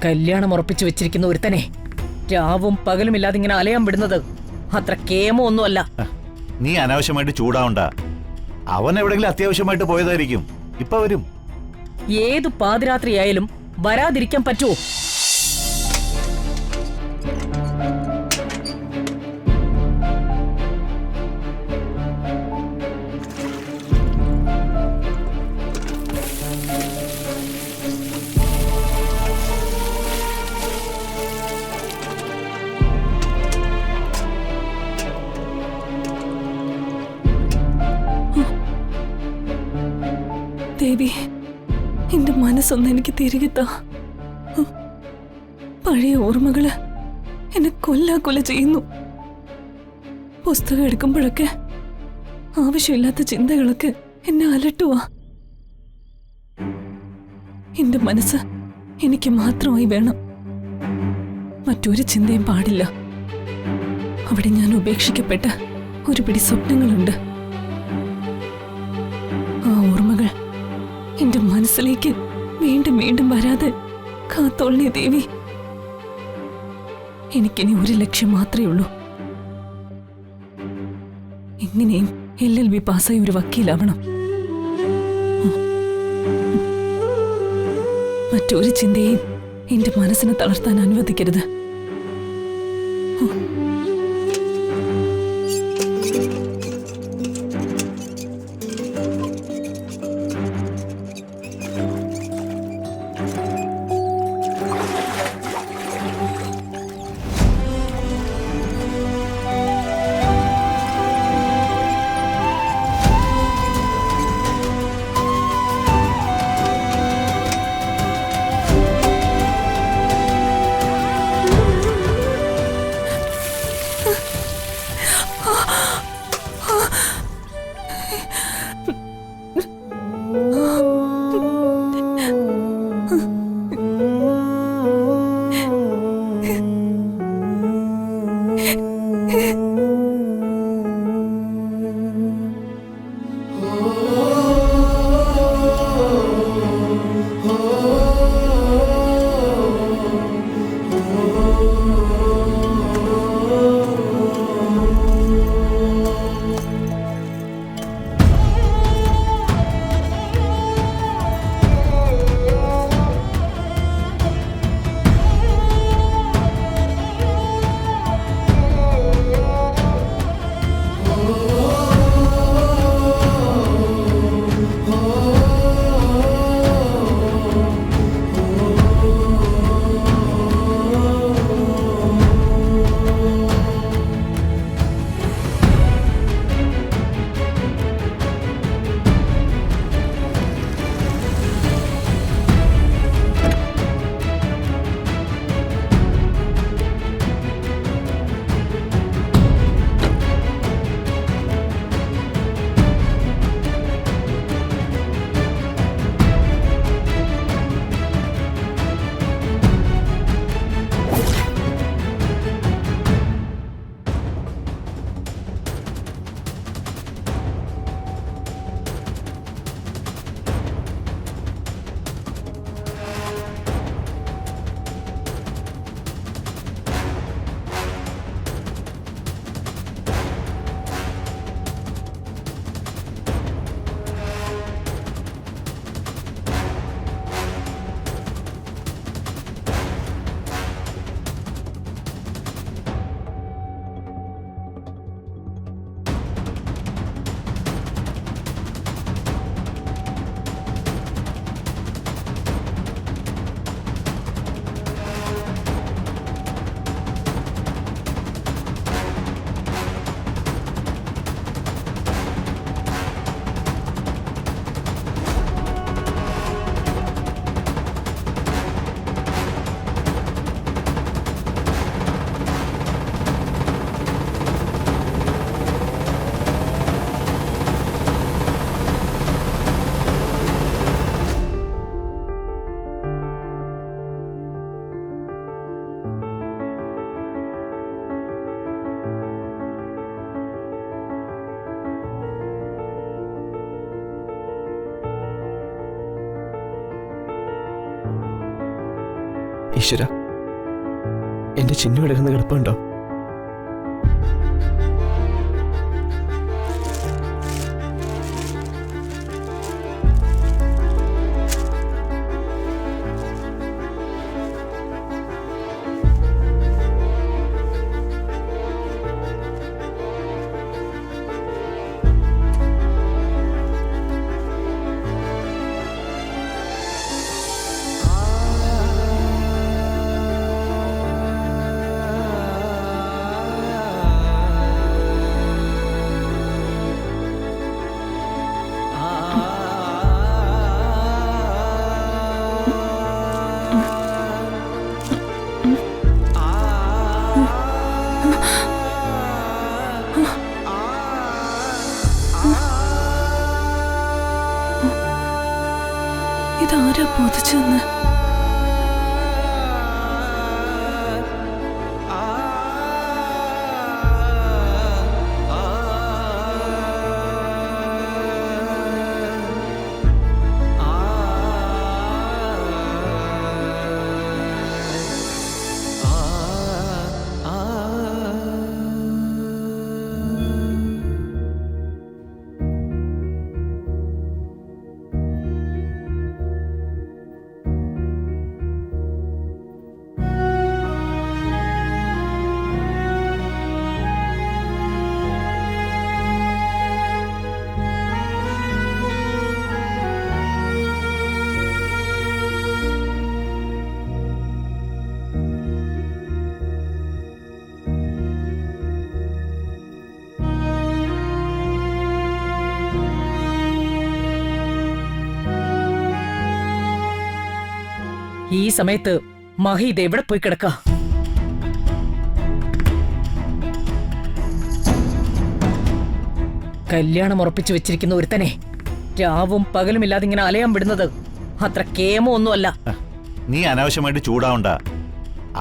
കല്യാണം ഉറപ്പിച്ചു വെച്ചിരിക്കുന്ന ഒരുത്തനെ രാവും പകലുമില്ലാതെ ഇങ്ങനെ അലയാൻ വിടുന്നത് അത്ര കേമോ ഒന്നുമല്ല. നീ അനാവശ്യമായിട്ട് ചൂടാവണ്ട. അവൻ എവിടെങ്കിലും അത്യാവശ്യമായിട്ട് പോയതായിരിക്കും. ഇപ്പൊ വരും. ഏതു പാതിരാത്രിയായാലും വരാതിരിക്കാൻ പറ്റുമോ? ദേവി, എന്റെ മനസ്സൊന്ന് എനിക്ക് തിരികെ താ. പഴയ ഓർമ്മകള് എന്നെ കൊല്ലാക്കൊല ചെയ്യുന്നു. പുസ്തകം എടുക്കുമ്പോഴൊക്കെ ആവശ്യമില്ലാത്ത ചിന്തകളൊക്കെ എന്നെ അലട്ടുവാ. എന്റെ മനസ്സ് എനിക്ക് മാത്രമായി വേണം. മറ്റൊരു ചിന്തയും പാടില്ല. അവിടെ ഞാൻ ഉപേക്ഷിക്കപ്പെട്ട ഒരു പിടി സ്വപ്നങ്ങളുണ്ട്. ആ ഓർമ്മകൾ എന്റെ മനസ്സിലേക്ക് വീണ്ടും വീണ്ടും വരാതെ കാത്തോളണേ ദേവി. എനിക്കിനി ഒരു ലക്ഷ്യം മാത്രമേ ഉള്ളൂ. എങ്ങനെയും LLB പാസ്സായി ഒരു വക്കീലാവണം. മറ്റൊരു ചിന്തയും എന്റെ മനസ്സിനെ തളർത്താൻ അനുവദിക്കരുത്. ഈശ്വര, എന്റെ ചിന്നു കിടക്കുന്ന കിടപ്പുണ്ടോ? ഇതാരാ പൊതിച്ചെന്ന്? ഈ സമയത്ത് മഹി ഇത് എവിടെ പോയി കിടക്ക? കല്യാണം ഉറപ്പിച്ചു വെച്ചിരിക്കുന്ന ഒരുത്തനെ രാവും പകലും ഇല്ലാതെ ഇങ്ങനെ അലയാൻ വിടുന്നത് അത്ര കേമോ ഒന്നുമല്ല. നീ അനാവശ്യമായിട്ട് ചൂടാവണ്ട.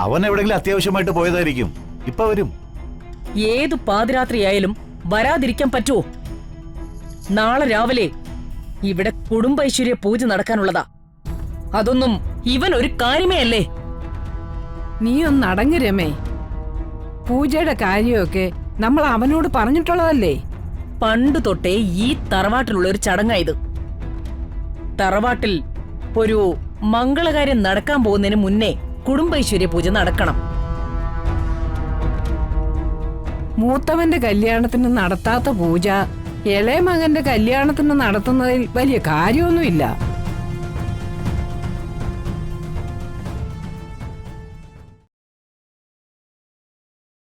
അവൻ എവിടെങ്കിലും അത്യാവശ്യമായിട്ട് പോയതായിരിക്കും. ഇപ്പൊ വരും. ഏതു പാതിരാത്രിയായാലും വരാതിരിക്കാൻ പറ്റുമോ? നാളെ രാവിലെ ഇവിടെ കുടുംബൈശ്വര്യ പൂജ നടക്കാനുള്ളതാ. അതൊന്നും ഇവൻ ഒരു കാര്യമേ അല്ലേ. നീ ഒന്ന് അടങ്ങ് രമേ. പൂജയുടെ കാര്യമൊക്കെ നമ്മൾ അവനോട് പറഞ്ഞിട്ടുള്ളതല്ലേ. പണ്ട് തൊട്ടേ ഈ തറവാട്ടിലുള്ള ഒരു ചടങ്ങായത്. തറവാട്ടിൽ ഒരു മംഗളകാര്യം നടക്കാൻ പോകുന്നതിന് മുന്നേ കുടുംബൈശ്വര്യ പൂജ നടക്കണം. മൂത്തവന്റെ കല്യാണത്തിന് നടത്താത്ത പൂജ ഇളയ മകന്റെ കല്യാണത്തിന് നടത്തുന്നതിൽ വലിയ കാര്യമൊന്നുമില്ല.